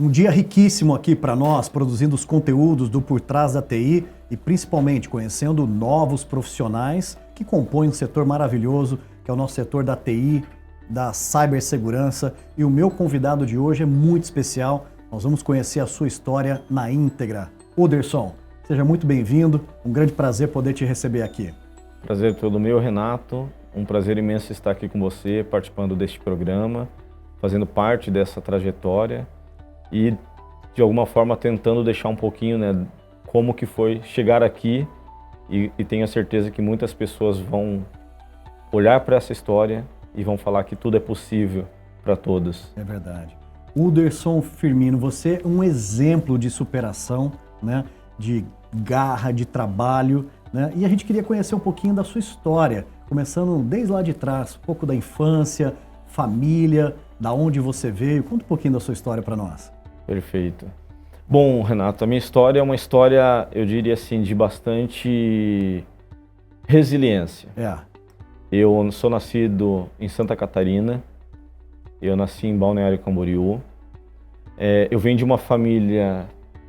Um dia riquíssimo aqui para nós, produzindo os conteúdos do Por Trás da TI e principalmente conhecendo novos profissionais que compõem um setor maravilhoso, que é o nosso setor da TI, da cibersegurança. E o meu convidado de hoje é muito especial. Nós vamos conhecer a sua história na íntegra. Uderson, seja muito bem-vindo. Um grande prazer poder te receber aqui. Prazer todo meu, Renato. Um prazer imenso estar aqui com você, participando deste programa, fazendo parte dessa trajetória e, de alguma forma, tentando deixar um pouquinho, né, como que foi chegar aqui e tenho a certeza que muitas pessoas vão olhar para essa história e vão falar que tudo é possível para todos. É verdade. Uderson Firmino, você é um exemplo de superação, né, de garra, de trabalho, né? E a gente queria conhecer um pouquinho da sua história, começando desde lá de trás, um pouco da infância, família, da onde você veio. Conta um pouquinho da sua história para nós. Perfeito. Bom, Renato, a minha história é uma história, eu diria assim, de bastante resiliência. Eu sou nascido em Santa Catarina, eu nasci em Balneário Camboriú. Eu venho de uma família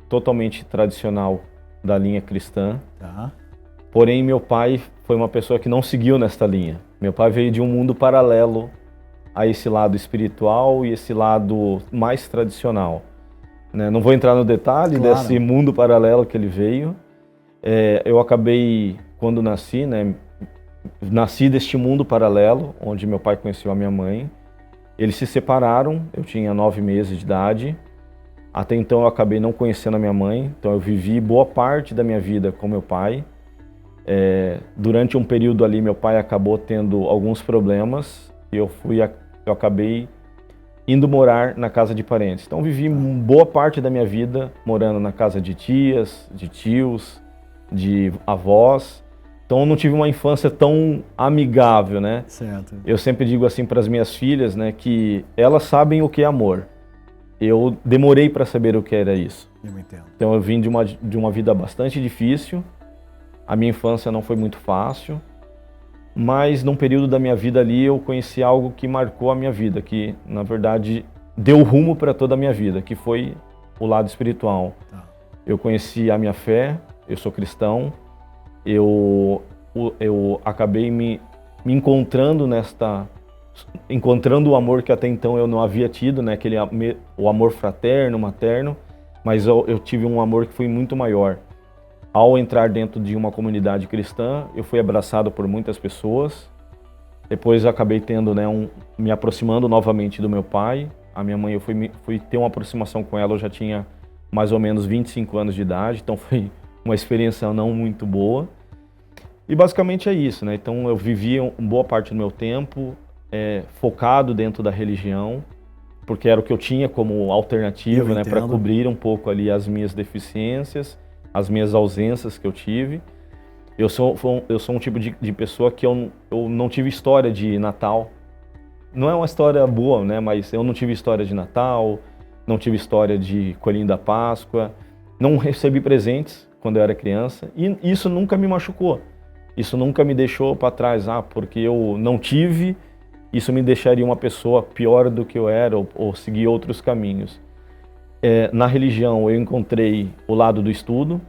totalmente tradicional da linha cristã. Porém, meu pai foi uma pessoa que não seguiu nesta linha. Meu pai veio de um mundo paralelo a esse lado espiritual e esse lado mais tradicional. Não vou entrar no detalhe desse mundo paralelo que ele veio. Eu acabei, quando nasci, nasci deste mundo paralelo, onde meu pai conheceu a minha mãe. Eles se separaram, eu tinha 9 meses de idade. Até então eu acabei não conhecendo a minha mãe, então eu vivi boa parte da minha vida com meu pai. Durante um período ali, meu pai acabou tendo alguns problemas e eu acabei indo morar na casa de parentes. Então vivi boa parte da minha vida morando na casa de tias, de tios, de avós. Então eu não tive uma infância tão amigável, né? Certo. Eu sempre digo assim para as minhas filhas, né, que elas sabem o que é amor. Eu demorei para saber o que era isso. Eu entendo. Então eu vim de uma vida bastante difícil. A minha infância não foi muito fácil, mas num período da minha vida ali eu conheci algo que marcou a minha vida, que na verdade deu rumo para toda a minha vida, que foi o lado espiritual. Eu conheci a minha fé, eu sou cristão, eu acabei me encontrando encontrando o amor que até então eu não havia tido, né? O amor fraterno, materno, mas eu tive um amor que foi muito maior. Ao entrar dentro de uma comunidade cristã, eu fui abraçado por muitas pessoas. Depois eu acabei tendo, me aproximando novamente do meu pai. A minha mãe, eu fui ter uma aproximação com ela, eu já tinha mais ou menos 25 anos de idade, então foi uma experiência não muito boa. E basicamente é isso, né? Então eu vivia uma boa parte do meu tempo focado dentro da religião, porque era o que eu tinha como alternativa, né, para cobrir um pouco ali as minhas deficiências, as minhas ausências que eu tive. Eu sou um tipo de pessoa que eu não tive história de Natal. Não é uma história boa, né? Mas eu não tive história de Natal, não tive história de Coelhinho da Páscoa, não recebi presentes quando eu era criança e isso nunca me machucou. Isso nunca me deixou para trás, porque eu não tive, isso me deixaria uma pessoa pior do que eu era ou seguir outros caminhos. Na religião eu encontrei o lado do estudo,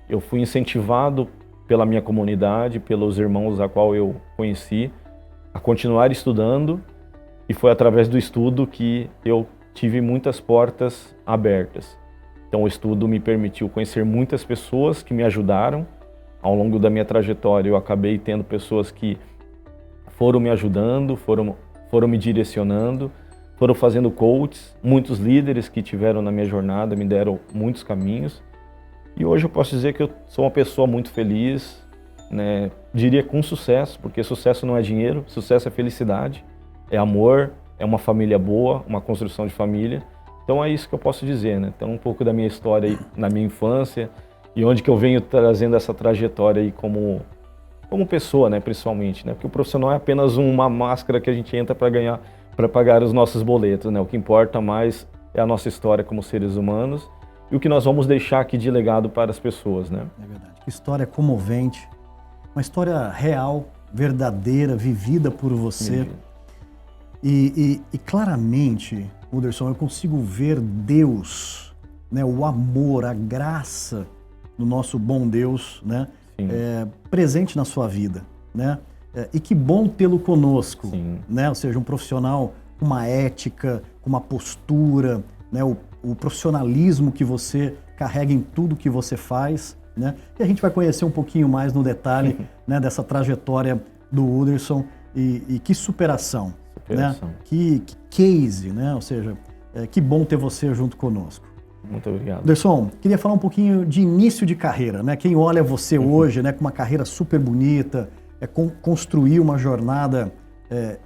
eu fui incentivado pela minha comunidade, pelos irmãos a qual eu conheci, a continuar estudando e foi através do estudo que eu tive muitas portas abertas. Então o estudo me permitiu conhecer muitas pessoas que me ajudaram. Ao longo da minha trajetória eu acabei tendo pessoas que foram me ajudando, foram me direcionando, foram fazendo coaches, muitos líderes que tiveram na minha jornada me deram muitos caminhos. E hoje eu posso dizer que eu sou uma pessoa muito feliz, né? Diria com sucesso, porque sucesso não é dinheiro, sucesso é felicidade, é amor, é uma família boa, uma construção de família. Então é isso que eu posso dizer, né? Então um pouco da minha história aí, na minha infância e onde que eu venho trazendo essa trajetória aí como pessoa, né? Principalmente, né? Porque o profissional é apenas uma máscara que a gente entra para pagar os nossos boletos, né? O que importa mais é a nossa história como seres humanos e o que nós vamos deixar aqui de legado para as pessoas, né? É verdade. Que história comovente, uma história real, verdadeira, vivida por você. E claramente, Uderson, eu consigo ver Deus, né, o amor, a graça do nosso bom Deus, né, presente na sua vida, né? E que bom tê-lo conosco, né? Ou seja, um profissional com uma ética, com uma postura, né? O profissionalismo que você carrega em tudo que você faz, né? E a gente vai conhecer um pouquinho mais no detalhe, né, dessa trajetória do Uderson e que superação, né? Que case, né? Ou seja, que bom ter você junto conosco. Muito obrigado. Uderson, queria falar um pouquinho de início de carreira, né? Quem olha você hoje, né, com uma carreira super bonita, construir uma jornada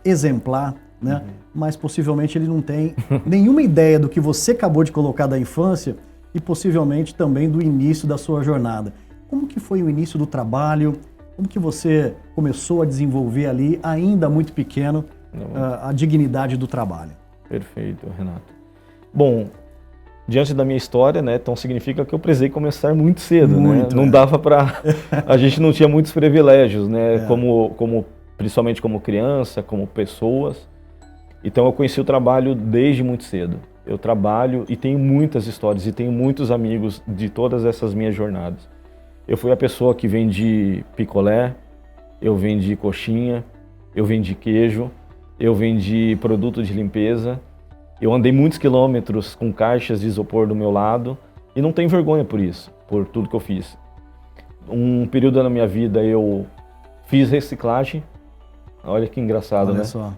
exemplar, né? Mas possivelmente ele não tem nenhuma ideia do que você acabou de colocar da infância e possivelmente também do início da sua jornada. Como que foi o início do trabalho? Como que você começou a desenvolver ali, ainda muito pequeno, a dignidade do trabalho? Perfeito, Renato. Bom, diante da minha história, né, então significa que eu precisei começar muito cedo, né? Não dava para... A gente não tinha muitos privilégios, né? Principalmente como criança, como pessoas. Então eu conheci o trabalho desde muito cedo. Eu trabalho e tenho muitas histórias e tenho muitos amigos de todas essas minhas jornadas. Eu fui a pessoa que vendi picolé, eu vendi coxinha, eu vendi queijo, eu vendi produto de limpeza. Eu andei muitos quilômetros com caixas de isopor do meu lado e não tenho vergonha por isso, por tudo que eu fiz. Um período na minha vida eu fiz reciclagem. Olha que engraçado, olha, né? Só.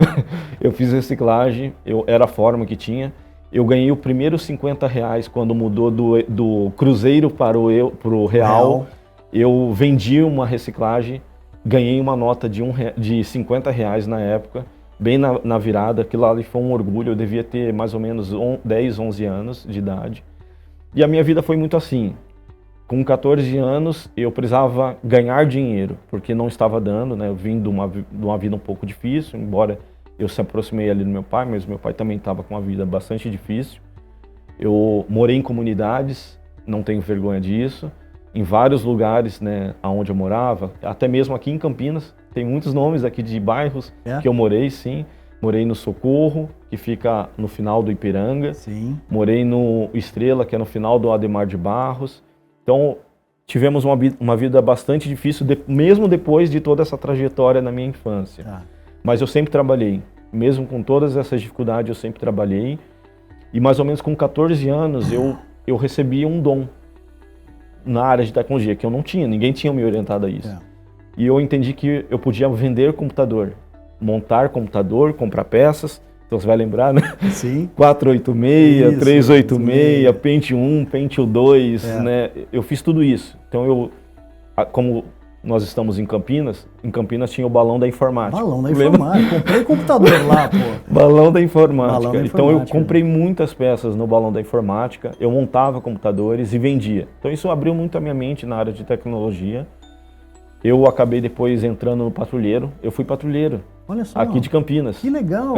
Eu fiz reciclagem, era a forma que tinha. Eu ganhei o primeiro R$50 quando mudou do cruzeiro para o real. Eu vendi uma reciclagem, ganhei uma nota de R$50 na época, bem na virada. Aquilo ali foi um orgulho, eu devia ter mais ou menos 10, 11 anos de idade. E a minha vida foi muito assim. Com 14 anos, eu precisava ganhar dinheiro, porque não estava dando, né? Eu vim de uma vida um pouco difícil, embora eu se aproximei ali do meu pai, mas meu pai também estava com uma vida bastante difícil. Eu morei em comunidades, não tenho vergonha disso, em vários lugares, né, onde eu morava, até mesmo aqui em Campinas, tem muitos nomes aqui de bairros que eu morei, sim. Morei no Socorro, que fica no final do Ipiranga. Sim. Morei no Estrela, que é no final do Ademar de Barros. Então, tivemos uma vida bastante difícil, mesmo depois de toda essa trajetória na minha infância. Mas eu sempre trabalhei, mesmo com todas essas dificuldades, eu sempre trabalhei. E mais ou menos com 14 anos, eu recebi um dom na área de tecnologia, que eu não tinha, ninguém tinha me orientado a isso. E eu entendi que eu podia vender computador, montar computador, comprar peças. Então você vai lembrar, né? Sim. 486, 386, Pentium 1, Pentium 2, né? Eu fiz tudo isso. Então como nós estamos em Campinas tinha o balão da informática. Balão da informática, comprei computador lá, pô. Balão da informática. Balão da informática. Então eu comprei muitas peças no balão da informática, eu montava computadores e vendia. Então isso abriu muito a minha mente na área de tecnologia. Eu acabei depois entrando no patrulheiro. Eu fui patrulheiro. Olha só. Aqui de Campinas. Que legal!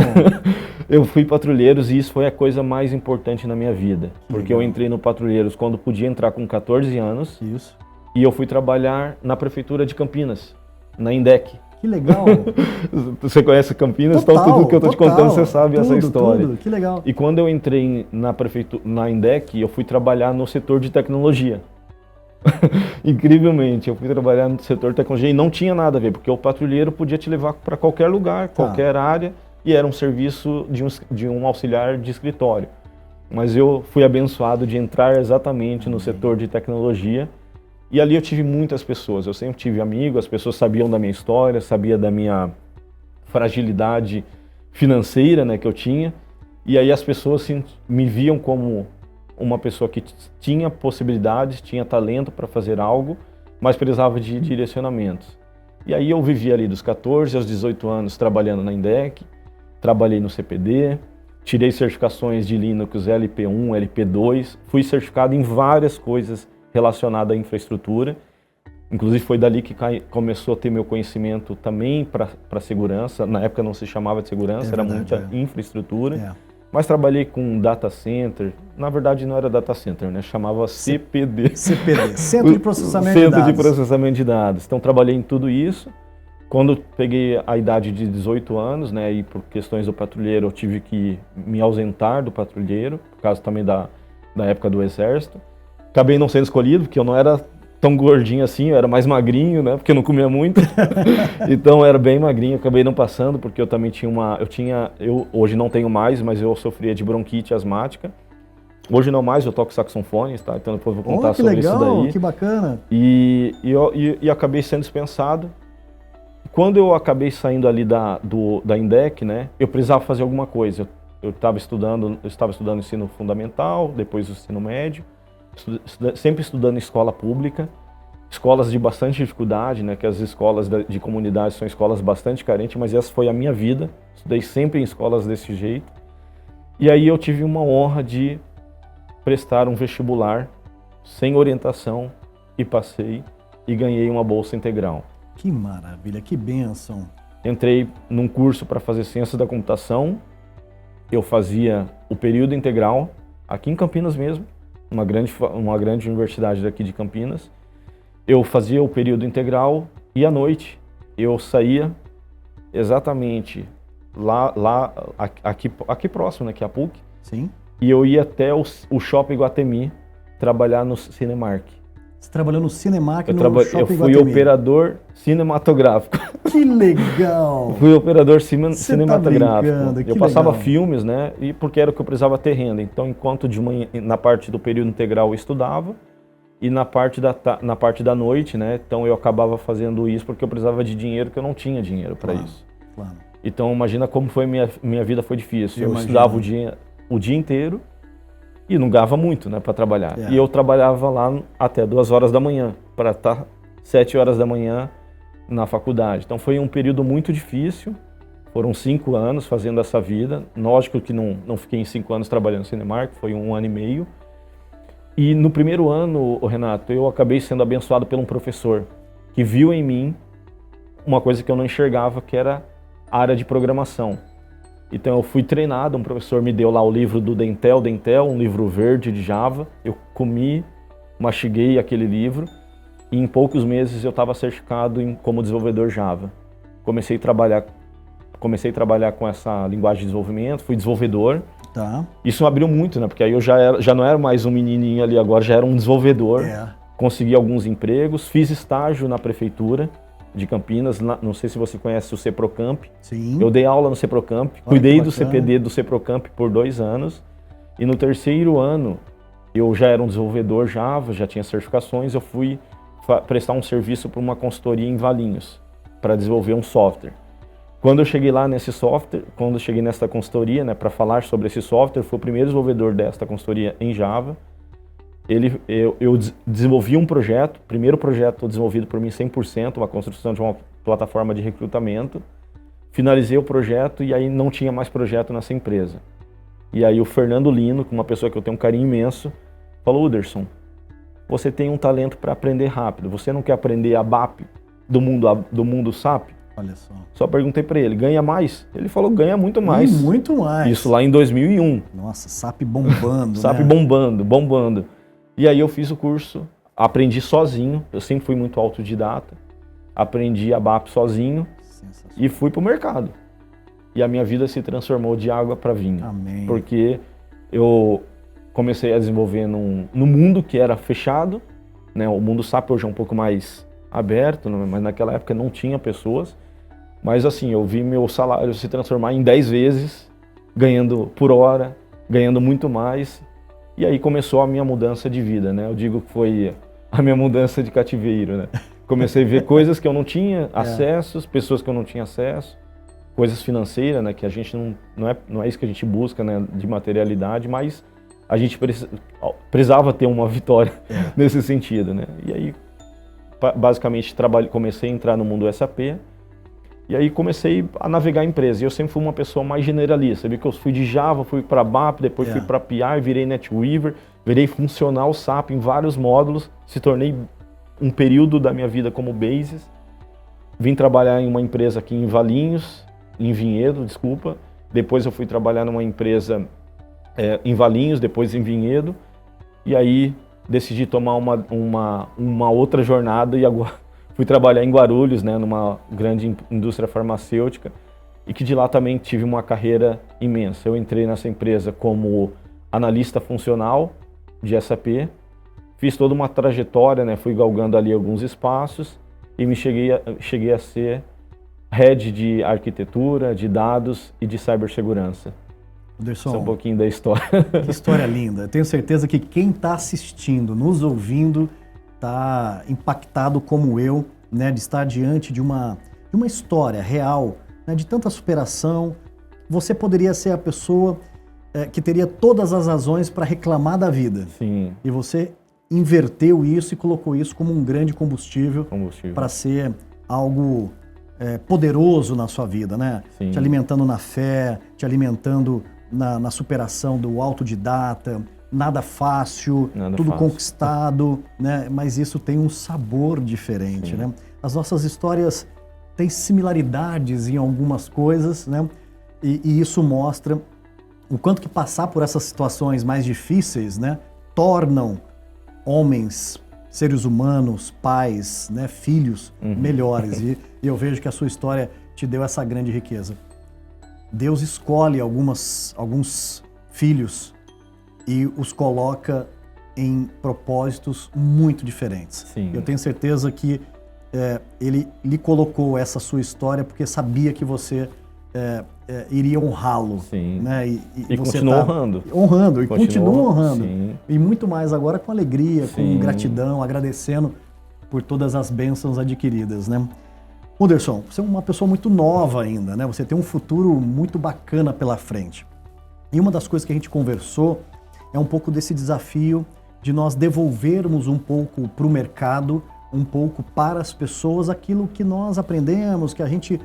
Eu fui patrulheiros e isso foi a coisa mais importante na minha vida. Porque eu entrei no patrulheiros quando podia entrar com 14 anos. Isso. E eu fui trabalhar na prefeitura de Campinas, na INDEC. Que legal! Você conhece Campinas? Total, então tudo que eu estou te contando você sabe essa história. Tudo. Que legal! E quando eu entrei na INDEC, eu fui trabalhar no setor de tecnologia. Incrivelmente, eu fui trabalhar no setor de tecnologia e não tinha nada a ver, porque o patrulheiro podia te levar para qualquer lugar, qualquer área, e era um serviço de um auxiliar de escritório. Mas eu fui abençoado de entrar exatamente no setor de tecnologia, e ali eu tive muitas pessoas, eu sempre tive amigos, as pessoas sabiam da minha história, sabiam da minha fragilidade financeira, né, que eu tinha, e aí as pessoas me viam como uma pessoa que tinha possibilidades, tinha talento para fazer algo, mas precisava de direcionamentos. E aí eu vivi ali dos 14 aos 18 anos trabalhando na INDEC, trabalhei no CPD, tirei certificações de Linux LP1, LP2, fui certificado em várias coisas relacionadas à infraestrutura. Inclusive foi dali que começou a ter meu conhecimento também para segurança. Na época não se chamava de segurança, era muita infraestrutura. Mas trabalhei com data center, na verdade não era data center, né? Chamava CPD. CPD, Centro de Processamento de Dados. Centro de Processamento de Dados. Então trabalhei em tudo isso Quando peguei a idade de 18 anos, né, e por questões do patrulheiro eu tive que me ausentar do patrulheiro, por causa também da época do exército. Acabei não sendo escolhido, porque eu não era tão gordinho assim, eu era mais magrinho, né, porque eu não comia muito. Então eu era bem magrinho, acabei não passando, porque eu também tinha eu hoje não tenho mais, mas eu sofria de bronquite asmática. Hoje não mais, eu toco saxofone, tá? Então depois eu vou contar sobre legal, isso daí. Que bacana. E acabei sendo dispensado. Quando eu acabei saindo ali da INDEC, né, eu precisava fazer alguma coisa. Eu estava estudando ensino fundamental, depois o ensino médio, sempre estudando em escola pública, escolas de bastante dificuldade, né, que as escolas de comunidade são escolas bastante carentes, mas essa foi a minha vida. Estudei sempre em escolas desse jeito. E aí eu tive uma honra de prestar um vestibular sem orientação e passei e ganhei uma bolsa integral. Que maravilha, que bênção. Entrei num curso para fazer ciência da computação. Eu fazia o período integral aqui em Campinas mesmo, uma grande universidade daqui de Campinas. Eu fazia o período integral e à noite eu saía exatamente aqui próximo, né, que é a PUC. Sim. E eu ia até o Shopping Iguatemi trabalhar no Cinemark. Você trabalhou no Cinemark, no Shopping Iguatemi? Eu fui operador cinematográfico. Que legal! Fui operador cinematográfico. Tá brincando, eu passava legal. filmes, né? E porque era o que eu precisava ter renda. Então, enquanto de manhã, na parte do período integral eu estudava, e na parte da noite, né? Então eu acabava fazendo isso porque eu precisava de dinheiro, que eu não tinha dinheiro para isso. Claro. Então imagina como foi minha vida foi difícil. Eu estudava o dia inteiro e não ganhava muito, né, para trabalhar. E eu trabalhava lá até 2 horas da manhã, para estar 7 horas da manhã na faculdade. Então foi um período muito difícil. Foram 5 anos fazendo essa vida. Lógico que não fiquei em 5 anos trabalhando no Cinemark, foi 1 ano e meio. E no primeiro ano, Renato, eu acabei sendo abençoado por um professor que viu em mim uma coisa que eu não enxergava, que era a área de programação. Então eu fui treinado, um professor me deu lá o livro do Dentel, um livro verde de Java. Eu mastiguei aquele livro e em poucos meses eu estava certificado como desenvolvedor Java. Comecei a trabalhar com essa linguagem de desenvolvimento, fui desenvolvedor. Tá. Isso abriu muito, né? Porque aí eu já não era mais um menininho ali, agora já era um desenvolvedor. Consegui alguns empregos, fiz estágio na prefeitura de Campinas, não sei se você conhece o Ceprocamp. Sim. Eu dei aula no Ceprocamp, cuidei do CPD do Ceprocamp por 2 anos. E no 3º ano, eu já era um desenvolvedor Java, já tinha certificações, eu fui prestar um serviço para uma consultoria em Valinhos, para desenvolver um software. Quando eu cheguei lá nesse software, quando eu cheguei nessa consultoria, né, para falar sobre esse software, fui o primeiro desenvolvedor desta consultoria em Java. Eu desenvolvi um projeto, primeiro projeto desenvolvido por mim 100%, uma construção de uma plataforma de recrutamento. Finalizei o projeto e aí não tinha mais projeto nessa empresa. E aí o Fernando Lino, uma pessoa que eu tenho um carinho imenso, falou: Uderson, você tem um talento para aprender rápido, você não quer aprender a BAP do mundo SAP? Olha só. Só perguntei para ele, ganha mais? Ele falou, ganha muito mais. E muito mais. Isso lá em 2001. Nossa, SAP bombando, SAP né? bombando. E aí eu fiz o curso, aprendi sozinho, eu sempre fui muito autodidata, aprendi a BAP sozinho e fui pro mercado. E a minha vida se transformou de água para vinho. Amém. Porque eu comecei a desenvolver num mundo que era fechado, né? O mundo SAP hoje é um pouco mais aberto, mas naquela época não tinha pessoas. Mas assim, eu vi meu salário se transformar em 10 vezes, ganhando por hora, ganhando muito mais. E aí começou a minha mudança de vida, né? Eu digo que foi a minha mudança de cativeiro, né? Comecei a ver coisas que eu não tinha acesso, pessoas que eu não tinha acesso, coisas financeiras, né? Que a gente não é isso que a gente busca, né? De materialidade, mas a gente precisava ter uma vitória nesse sentido, né? E aí, basicamente, comecei a entrar no mundo SAP. E aí comecei a navegar a empresa. E eu sempre fui uma pessoa mais generalista. Vi que eu fui de Java, fui para BAP, depois fui para PI, virei NetWeaver, virei funcional SAP em vários módulos. Se tornei um período da minha vida como Basis. Vim trabalhar em uma empresa aqui em Valinhos, em Vinhedo, desculpa. Depois eu fui trabalhar numa empresa em Valinhos, depois em Vinhedo. E aí decidi tomar uma outra jornada e agora fui trabalhar em Guarulhos, né, numa grande indústria farmacêutica, e que de lá também tive uma carreira imensa. Eu entrei nessa empresa como analista funcional de SAP, fiz toda uma trajetória, né, fui galgando ali alguns espaços e cheguei a ser head de arquitetura, de dados e de cibersegurança. Anderson, isso é um pouquinho da história. Que história linda. Tenho certeza que quem está assistindo, nos ouvindo, está impactado como eu, né, de estar diante de uma história real, né, de tanta superação. Você poderia ser a pessoa que teria todas as razões para reclamar da vida. Sim. E você inverteu isso e colocou isso como um grande combustível. Para ser algo poderoso na sua vida, né? Sim. Te alimentando na fé, te alimentando na superação do autodidata, nada fácil, tudo conquistado, né? Mas isso tem um sabor diferente, Sim. né? As nossas histórias têm similaridades em algumas coisas, né? E isso mostra o quanto que passar por essas situações mais difíceis, né, tornam homens, seres humanos, pais, né, filhos melhores. E eu vejo que a sua história te deu essa grande riqueza. Deus escolhe alguns filhos e os coloca em propósitos muito diferentes. Sim. Eu tenho certeza que ele lhe colocou essa sua história porque sabia que você iria honrá-lo. Sim. Né? E você continua honrando. Honrando, e continua honrando. Sim. E muito mais agora com alegria, Sim. com gratidão, agradecendo por todas as bênçãos adquiridas, né? Anderson, você é uma pessoa muito nova ainda, né? Você tem um futuro muito bacana pela frente. E uma das coisas que a gente conversou é um pouco desse desafio de nós devolvermos um pouco para o mercado, um pouco para as pessoas, aquilo que nós aprendemos, que a gente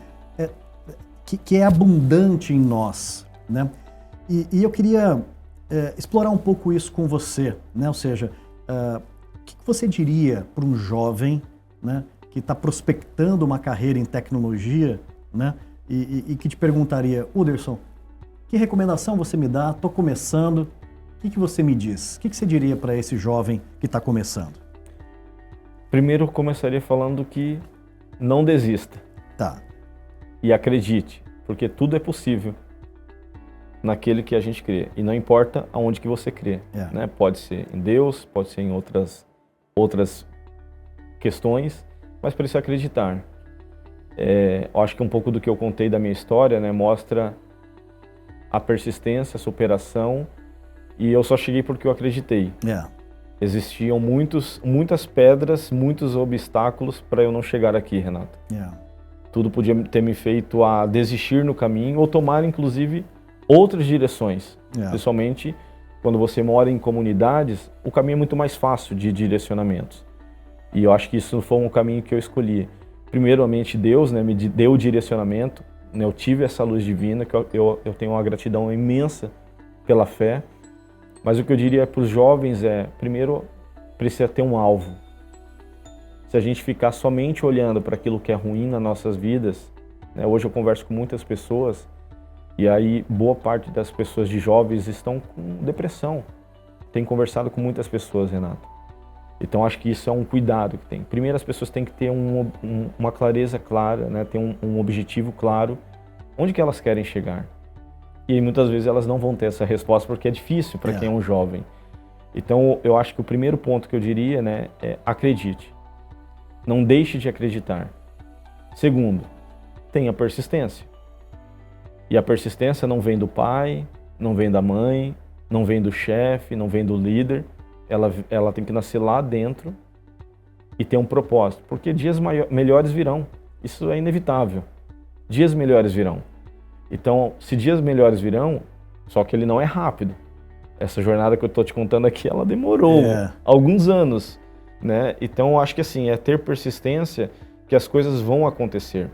que é abundante em nós, né? E eu queria explorar um pouco isso com você, né? Ou seja, o que você diria para um jovem, né, que está prospectando uma carreira em tecnologia, né? E que te perguntaria, Anderson, que recomendação você me dá? Estou começando, o que você me diz? O que você diria para esse jovem que está começando? Primeiro, eu começaria falando que não desista. Tá. E acredite, porque tudo é possível naquele que a gente crê. E não importa aonde que você crê. Né? Pode ser em Deus, pode ser em outras questões, mas precisa acreditar. Eu acho que um pouco do que eu contei da minha história, né, mostra a persistência, a superação, e eu só cheguei porque eu acreditei. Existiam muitas pedras, muitos obstáculos para eu não chegar aqui, Renato. Tudo podia ter me feito a desistir no caminho ou tomar, inclusive, outras direções. Principalmente quando você mora em comunidades, o caminho é muito mais fácil de direcionamentos. E eu acho que isso foi um caminho que eu escolhi. Primeiramente, Deus, né, me deu o direcionamento, né, eu tive essa luz divina, que eu tenho uma gratidão imensa pela fé. Mas o que eu diria para os jovens primeiro, precisa ter um alvo. Se a gente ficar somente olhando para aquilo que é ruim nas nossas vidas, né, hoje eu converso com muitas pessoas, e aí boa parte das pessoas de jovens estão com depressão. Tenho conversado com muitas pessoas, Renato. Então acho que isso é um cuidado que tem. Primeiro, as pessoas têm que ter uma clareza clara, né, ter um objetivo claro, onde que elas querem chegar. E muitas vezes elas não vão ter essa resposta porque é difícil para quem é um jovem. Então eu acho que o primeiro ponto que eu diria, né, é acredite. Não deixe de acreditar. Segundo, tenha persistência. E a persistência não vem do pai, não vem da mãe, não vem do chefe, não vem do líder. Ela tem que nascer lá dentro e ter um propósito. Porque dias melhores virão. Isso é inevitável. Dias melhores virão. Então, se dias melhores virão, só que ele não é rápido. Essa jornada que eu estou te contando aqui, ela demorou alguns anos. Né? Então, eu acho que assim, é ter persistência que as coisas vão acontecer.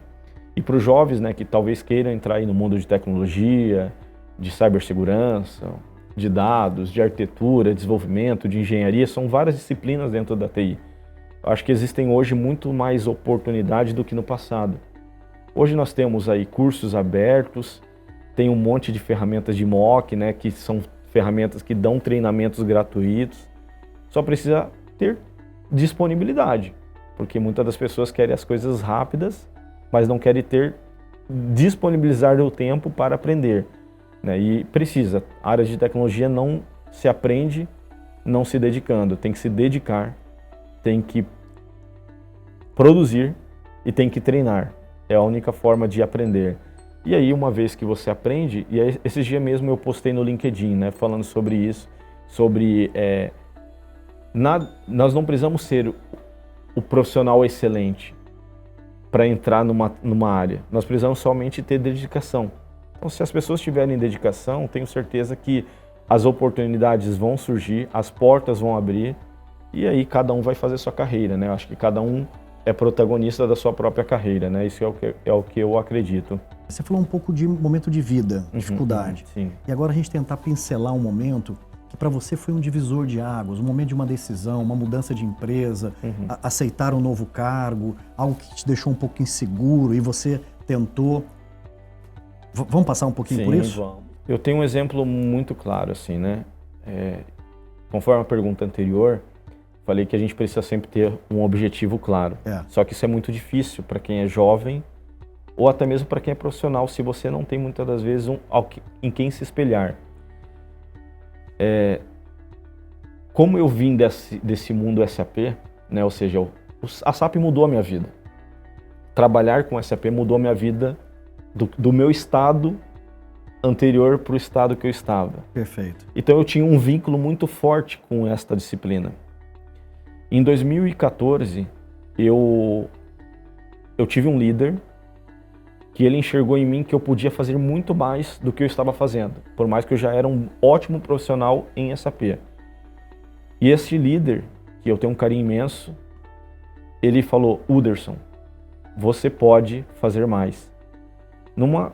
E para os jovens, né, que talvez queiram entrar aí no mundo de tecnologia, de cibersegurança, de dados, de arquitetura, desenvolvimento, de engenharia, são várias disciplinas dentro da TI. Eu acho que existem hoje muito mais oportunidade do que no passado. Hoje nós temos aí cursos abertos, tem um monte de ferramentas de mock, né, que são ferramentas que dão treinamentos gratuitos. Só precisa ter disponibilidade. Porque muitas das pessoas querem as coisas rápidas, mas não querem disponibilizar o tempo para aprender, né? E precisa. A área de tecnologia não se aprende não se dedicando, tem que se dedicar, tem que produzir e tem que treinar. É a única forma de aprender. E aí, uma vez que você aprende, e aí, esses dias mesmo eu postei no LinkedIn, né, falando sobre isso, sobre nós não precisamos ser o profissional excelente para entrar numa área. Nós precisamos somente ter dedicação. Então, se as pessoas tiverem dedicação, tenho certeza que as oportunidades vão surgir, as portas vão abrir, e aí cada um vai fazer sua carreira, né? Eu acho que cada um é protagonista da sua própria carreira, né? Isso é o que eu acredito. Você falou um pouco de momento de vida, dificuldade. Sim. E agora a gente tentar pincelar um momento que para você foi um divisor de águas, um momento de uma decisão, uma mudança de empresa, aceitar um novo cargo, algo que te deixou um pouco inseguro e você tentou. Vamos passar um pouquinho por isso? Vamos. Eu tenho um exemplo muito claro, assim, né? Conforme a pergunta anterior, falei que a gente precisa sempre ter um objetivo claro. Só que isso é muito difícil para quem é jovem ou até mesmo para quem é profissional, se você não tem muitas das vezes em quem se espelhar. Como eu vim desse mundo SAP, né? Ou seja, a SAP mudou a minha vida. Trabalhar com SAP mudou a minha vida do meu estado anterior para o estado que eu estava. Perfeito. Então eu tinha um vínculo muito forte com esta disciplina. Em 2014, eu tive um líder que ele enxergou em mim que eu podia fazer muito mais do que eu estava fazendo, por mais que eu já era um ótimo profissional em SAP. E esse líder, que eu tenho um carinho imenso, ele falou: Uderson, você pode fazer mais. Numa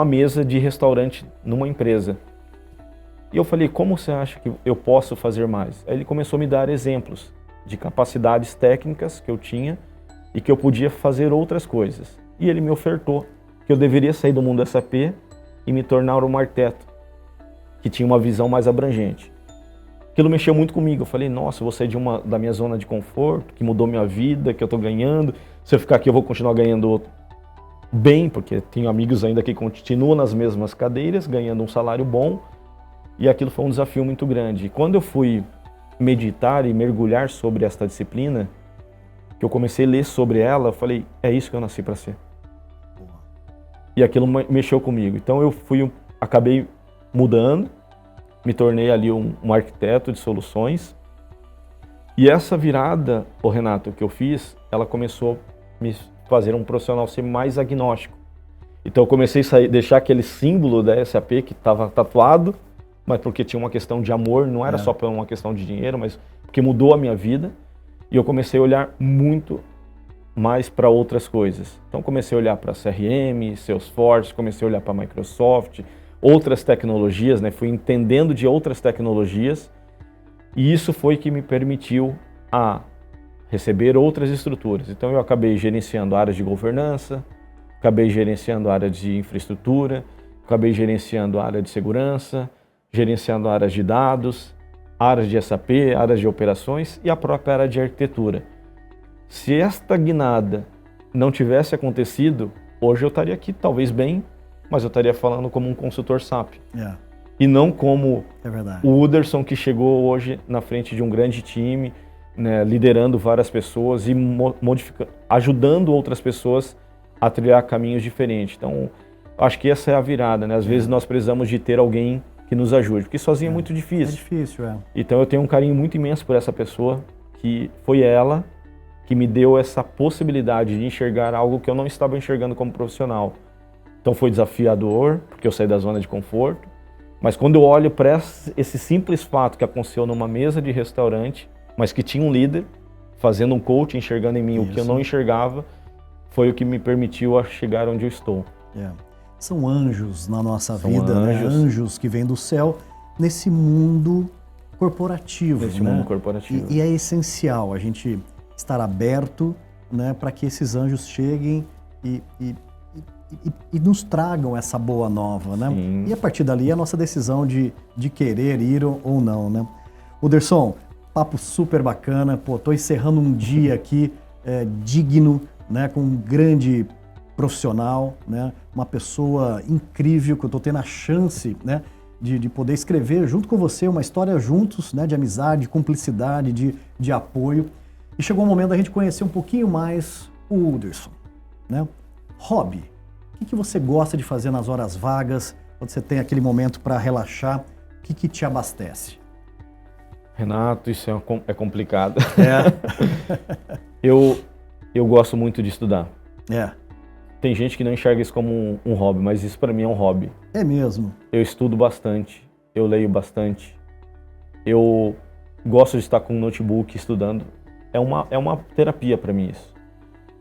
mesa de restaurante, numa empresa. E eu falei: como você acha que eu posso fazer mais? Aí ele começou a me dar exemplos de capacidades técnicas que eu tinha e que eu podia fazer outras coisas. E ele me ofertou que eu deveria sair do mundo SAP e me tornar um arquiteto, que tinha uma visão mais abrangente. Aquilo mexeu muito comigo. Eu falei: nossa, eu vou sair da minha zona de conforto, que mudou minha vida, que eu estou ganhando. Se eu ficar aqui, eu vou continuar ganhando bem, porque tenho amigos ainda que continuam nas mesmas cadeiras, ganhando um salário bom. E aquilo foi um desafio muito grande. E quando eu fui meditar e mergulhar sobre esta disciplina, que eu comecei a ler sobre ela, eu falei: é isso que eu nasci para ser. E aquilo mexeu comigo. Então eu acabei mudando, me tornei ali um arquiteto de soluções. E essa virada, Renato, que eu fiz, ela começou a me fazer um profissional ser mais agnóstico. Então eu comecei a deixar aquele símbolo da SAP que estava tatuado, mas porque tinha uma questão de amor, não era só por uma questão de dinheiro, mas porque mudou a minha vida. E eu comecei a olhar muito mais para outras coisas. Então comecei a olhar para CRM, Salesforce, comecei a olhar para Microsoft, outras tecnologias, né? Fui entendendo de outras tecnologias, e isso foi que me permitiu receber outras estruturas. Então eu acabei gerenciando áreas de governança, acabei gerenciando a área de infraestrutura, acabei gerenciando a área de segurança, gerenciando áreas de dados, áreas de SAP, áreas de operações e a própria área de arquitetura. Se esta guinada não tivesse acontecido, hoje eu estaria aqui talvez bem, mas eu estaria falando como um consultor SAP. E não como o Uderson, que chegou hoje na frente de um grande time, né, liderando várias pessoas e ajudando outras pessoas a trilhar caminhos diferentes. Então, acho que essa é a virada, né? Às vezes nós precisamos de ter alguém que nos ajude, porque sozinho é muito difícil. É difícil, Então eu tenho um carinho muito imenso por essa pessoa, que foi ela que me deu essa possibilidade de enxergar algo que eu não estava enxergando como profissional. Então foi desafiador, porque eu saí da zona de conforto, mas quando eu olho para esse simples fato que aconteceu numa mesa de restaurante, mas que tinha um líder fazendo um coach, enxergando em mim o que eu não enxergava, foi o que me permitiu chegar onde eu estou. São anjos na nossa vida, né? Anjos que vêm do céu nesse mundo corporativo. Mundo corporativo. E é essencial a gente estar aberto, né, para que esses anjos cheguem e nos tragam essa boa nova, né? E a partir dali a nossa decisão de querer ir ou não, né? Uderson, papo super bacana. Pô, tô encerrando um dia aqui digno, né, com um grande profissional, né, uma pessoa incrível que eu tô tendo a chance, né, de poder escrever junto com você uma história juntos, né, de amizade, de cumplicidade, de apoio. E chegou o momento da gente conhecer um pouquinho mais o Uderson, né? Hobby. O que você gosta de fazer nas horas vagas, quando você tem aquele momento para relaxar? O que te abastece? Renato, isso é complicado. É. Eu gosto muito de estudar. É. Tem gente que não enxerga isso como um hobby, mas isso para mim é um hobby. É mesmo? Eu estudo bastante, eu leio bastante. Eu gosto de estar com um notebook estudando. É uma terapia para mim isso.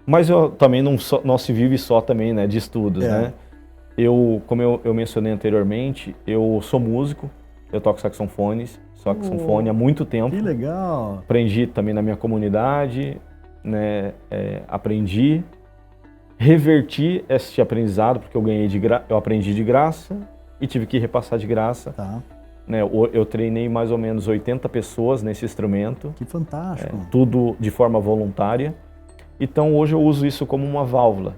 Mas eu também não se vive só também, né, de estudos, né? Como eu mencionei anteriormente, eu sou músico, eu toco saxofone há muito tempo. Que legal! Aprendi também na minha comunidade, né? Aprendi, reverti esse aprendizado, porque eu aprendi de graça e tive que repassar de graça. Tá. Né? Eu treinei mais ou menos 80 pessoas nesse instrumento. Que fantástico! Tudo de forma voluntária. Então hoje eu uso isso como uma válvula.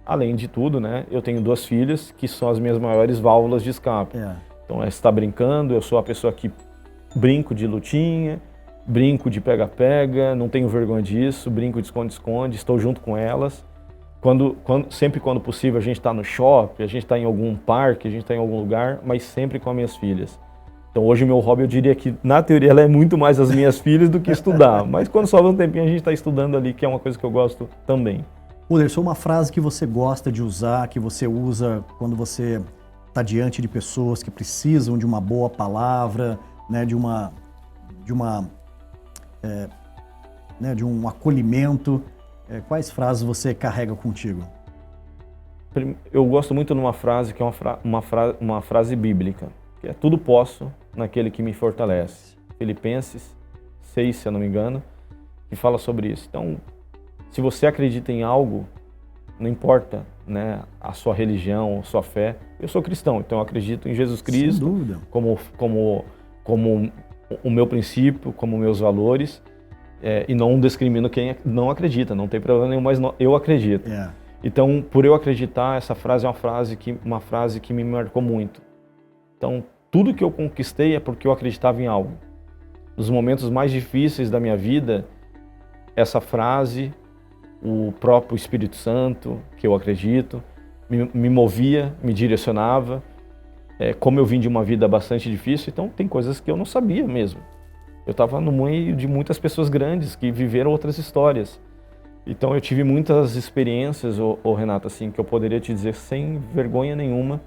Além de tudo, né, eu tenho 2 filhas que são as minhas maiores válvulas de escape. Então, você está brincando, eu sou a pessoa que brinco de lutinha, brinco de pega-pega, não tenho vergonha disso, brinco de esconde-esconde, estou junto com elas. Sempre quando possível a gente está no shopping, a gente está em algum parque, a gente está em algum lugar, mas sempre com as minhas filhas. Então hoje o meu hobby, eu diria que na teoria ela é muito mais as minhas filhas do que estudar, mas quando sobra um tempinho a gente está estudando ali, que é uma coisa que eu gosto também. Uderson, uma frase que você gosta de usar, que você usa quando você está diante de pessoas que precisam de uma boa palavra, né, de um acolhimento, quais frases você carrega contigo? Eu gosto muito de uma frase que é uma frase bíblica, que é: tudo posso naquele que me fortalece. Filipenses 6, se eu não me engano, que fala sobre isso. Então, se você acredita em algo, não importa, né, a sua religião, a sua fé. Eu sou cristão, então eu acredito em Jesus Cristo. Sem dúvida. Como o meu princípio, como meus valores, e não discrimino quem não acredita, não tem problema nenhum, mas eu acredito. Então, por eu acreditar, essa frase é uma frase que me marcou muito. Então, tudo que eu conquistei é porque eu acreditava em algo. Nos momentos mais difíceis da minha vida, essa frase, o próprio Espírito Santo, que eu acredito, me movia, me direcionava. Como eu vim de uma vida bastante difícil, então tem coisas que eu não sabia mesmo. Eu estava no meio de muitas pessoas grandes que viveram outras histórias. Então eu tive muitas experiências, Renato, assim, que eu poderia te dizer sem vergonha nenhuma,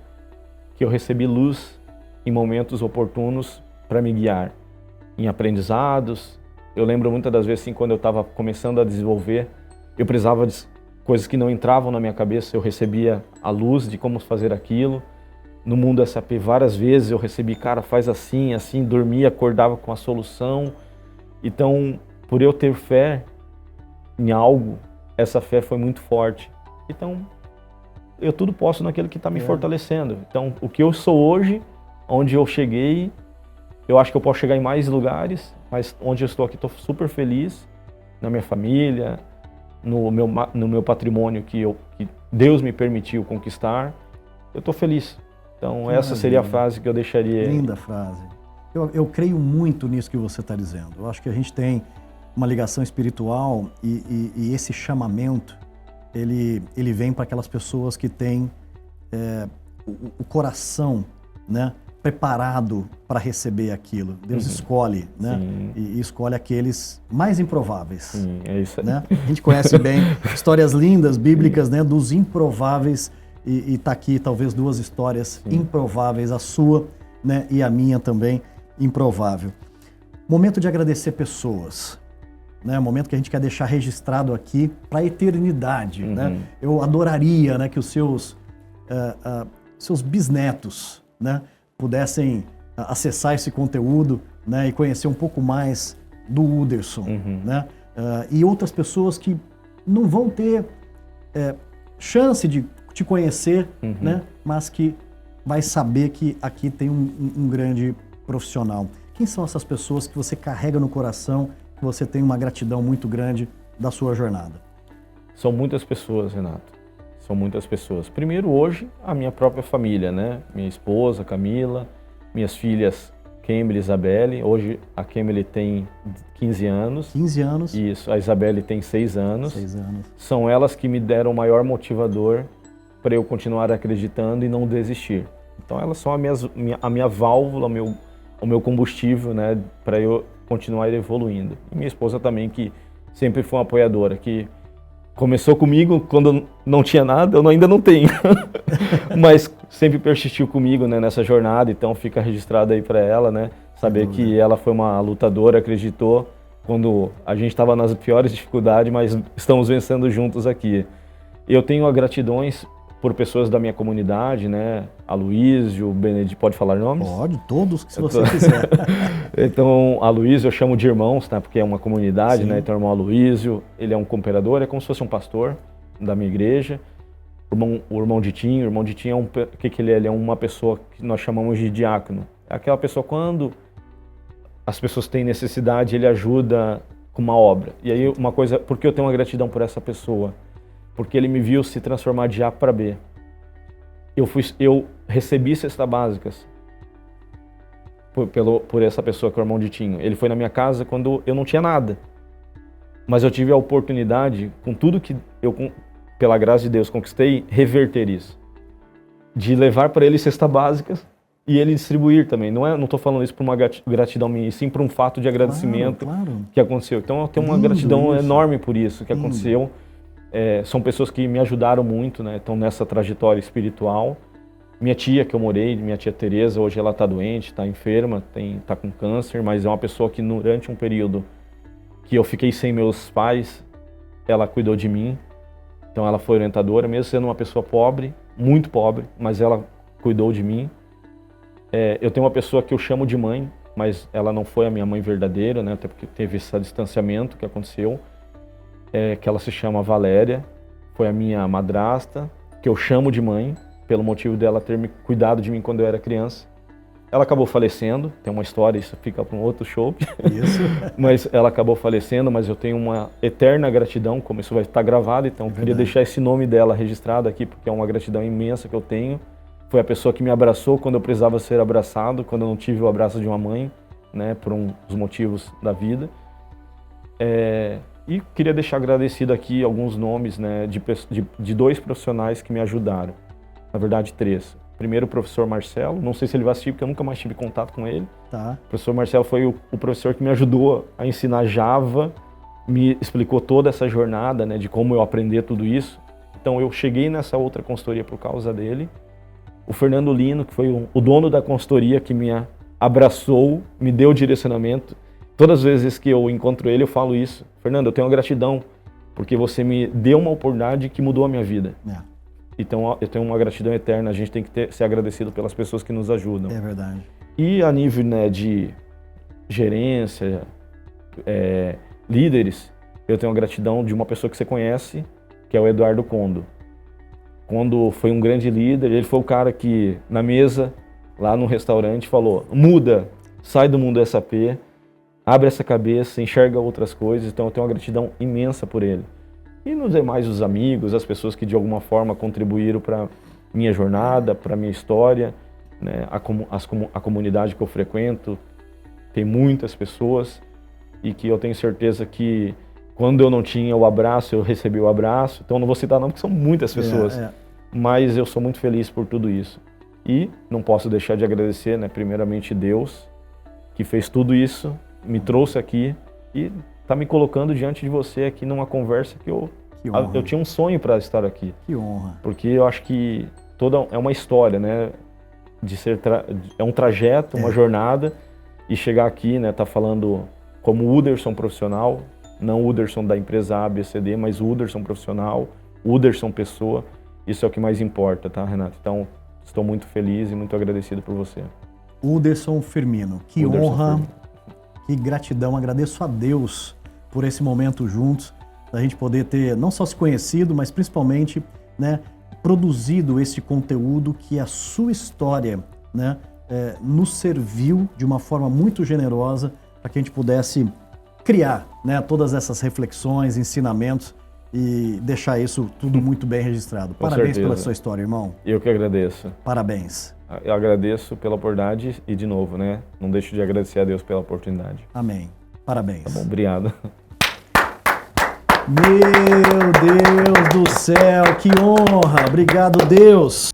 que eu recebi luz em momentos oportunos para me guiar em aprendizados. Eu lembro muitas das vezes, assim, quando eu estava começando a desenvolver, eu precisava de coisas que não entravam na minha cabeça, eu recebia a luz de como fazer aquilo. No mundo SAP, várias vezes eu recebi, cara, faz assim, assim, dormia, acordava com a solução. Então, por eu ter fé em algo, essa fé foi muito forte. Então, eu tudo posso naquele que está me fortalecendo. Então, o que eu sou hoje, onde eu cheguei, eu acho que eu posso chegar em mais lugares, mas onde eu estou aqui, estou super feliz, na minha família, no meu patrimônio que Deus me permitiu conquistar. Eu estou feliz. Então, essa seria a frase que eu deixaria. Linda frase. Eu creio muito nisso que você está dizendo. Eu acho que a gente tem uma ligação espiritual e esse chamamento, ele vem para aquelas pessoas que têm o coração, né, preparado para receber aquilo. Deus escolhe, né? E escolhe aqueles mais improváveis. Sim, é isso aí. Né? A gente conhece bem histórias lindas, bíblicas, né, dos improváveis. E tá aqui talvez 2 histórias improváveis, a sua, né, e a minha também, improvável. Momento de agradecer pessoas, né? Momento que a gente quer deixar registrado aqui para a eternidade, né? Eu adoraria, né, que os seus bisnetos, né, pudessem acessar esse conteúdo, né, e conhecer um pouco mais do Uderson, né? E outras pessoas que não vão ter chance de te conhecer, né? Mas que vai saber que aqui tem um grande profissional. Quem são essas pessoas que você carrega no coração, que você tem uma gratidão muito grande da sua jornada? São muitas pessoas, Renato. São muitas pessoas. Primeiro, hoje, a minha própria família, né? Minha esposa, Camila, minhas filhas, Kemily e Isabelle. Hoje, a Kemily tem 15 anos. 15 anos. Isso, a Isabelle tem 6 anos. 6 anos. São elas que me deram o maior motivador para eu continuar acreditando e não desistir. Então, elas são a minha válvula, o meu combustível, né? Para eu continuar evoluindo. E minha esposa também, que sempre foi uma apoiadora, que começou comigo quando não tinha nada, eu ainda não tenho, mas sempre persistiu comigo, né, nessa jornada, então fica registrado aí para ela, né, saber que ela foi uma lutadora, acreditou quando a gente estava nas piores dificuldades, mas estamos vencendo juntos aqui. Eu tenho gratidões por pessoas da minha comunidade, né, Aloysio, Benedito, pode falar nomes? Pode, todos que se você quiser. Então, Aloysio eu chamo de irmãos, tá? Porque é uma comunidade, né? Então, o irmão Aloysio, ele é um cooperador, é como se fosse um pastor da minha igreja. O irmão Ditinho é o que ele é? Ele é uma pessoa que nós chamamos de diácono. É aquela pessoa, quando as pessoas têm necessidade, ele ajuda com uma obra. E aí, uma coisa, por que eu tenho uma gratidão por essa pessoa? Porque ele me viu se transformar de A para B. Eu recebi cestas básicas por essa pessoa que é o irmão Ditinho. Ele foi na minha casa quando eu não tinha nada. Mas eu tive a oportunidade, com tudo que eu, pela graça de Deus, conquistei, reverter isso. De levar para ele cestas básicas e ele distribuir também. Não estou falando isso por uma gratidão minha, e sim por um fato de agradecimento que aconteceu. Então eu tenho uma gratidão enorme por isso que aconteceu. São pessoas que me ajudaram muito, né? Estão nessa trajetória espiritual. Minha tia, que eu morei, minha tia Tereza, hoje ela está doente, está enferma, está com câncer, mas é uma pessoa que durante um período que eu fiquei sem meus pais, ela cuidou de mim. Então ela foi orientadora, mesmo sendo uma pessoa pobre, muito pobre, mas ela cuidou de mim. Eu tenho uma pessoa que eu chamo de mãe, mas ela não foi a minha mãe verdadeira, né? Até porque teve esse distanciamento que aconteceu. Que ela se chama Valéria, foi a minha madrasta, que eu chamo de mãe, pelo motivo dela ter me cuidado de mim quando eu era criança. Ela acabou falecendo, tem uma história, isso fica para um outro show. Isso. Mas ela acabou falecendo, mas eu tenho uma eterna gratidão, como isso vai estar gravado, então eu queria deixar esse nome dela registrado aqui, porque é uma gratidão imensa que eu tenho. Foi a pessoa que me abraçou quando eu precisava ser abraçado, quando eu não tive o abraço de uma mãe, né, por dos motivos da vida. E queria deixar agradecido aqui alguns nomes, né, de 2 profissionais que me ajudaram. Na verdade, 3. Primeiro, o professor Marcelo. Não sei se ele vai assistir, porque eu nunca mais tive contato com ele. Tá. O professor Marcelo foi o professor que me ajudou a ensinar Java, me explicou toda essa jornada, né, de como eu aprender tudo isso. Então, eu cheguei nessa outra consultoria por causa dele. O Fernando Lino, que foi o dono da consultoria, que me abraçou, me deu direcionamento. Todas as vezes que eu encontro ele, eu falo isso. Fernando, eu tenho uma gratidão, porque você me deu uma oportunidade que mudou a minha vida. Então, eu tenho uma gratidão eterna. A gente tem que ser agradecido pelas pessoas que nos ajudam. É verdade. E a nível, né, de gerência, líderes, eu tenho a gratidão de uma pessoa que você conhece, que é o Eduardo Condo. Condo foi um grande líder. Ele foi o cara que, na mesa, lá no restaurante, falou: muda, sai do mundo SAP, abre essa cabeça, enxerga outras coisas. Então eu tenho uma gratidão imensa por ele. E nos demais, os amigos, as pessoas que de alguma forma contribuíram para minha jornada, para minha história, né? A comunidade que eu frequento, tem muitas pessoas e que eu tenho certeza que quando eu não tinha o abraço, eu recebi o abraço. Então eu não vou citar não, porque são muitas pessoas, mas eu sou muito feliz por tudo isso. E não posso deixar de agradecer, né, primeiramente Deus, que fez tudo isso, me trouxe aqui e está me colocando diante de você aqui numa conversa que eu tinha um sonho para estar aqui. Que honra. Porque eu acho que é uma história, né? É um trajeto, uma jornada, e chegar aqui, né? Tá falando como Uderson profissional, não Uderson da empresa ABCD, mas Uderson profissional, Uderson pessoa. Isso é o que mais importa, tá, Renato? Então, estou muito feliz e muito agradecido por você. Uderson Firmino, que Uderson honra. Firmino. Que gratidão, agradeço a Deus por esse momento juntos, da gente poder ter não só se conhecido, mas principalmente, né, produzido esse conteúdo que é a sua história, né, nos serviu de uma forma muito generosa para que a gente pudesse criar, né, todas essas reflexões, ensinamentos e deixar isso tudo muito bem registrado. Parabéns pela sua história, irmão. Eu que agradeço. Parabéns. Eu agradeço pela oportunidade e, de novo, né, não deixo de agradecer a Deus pela oportunidade. Amém. Parabéns. Tá bom, obrigado. Meu Deus do céu, que honra! Obrigado, Deus!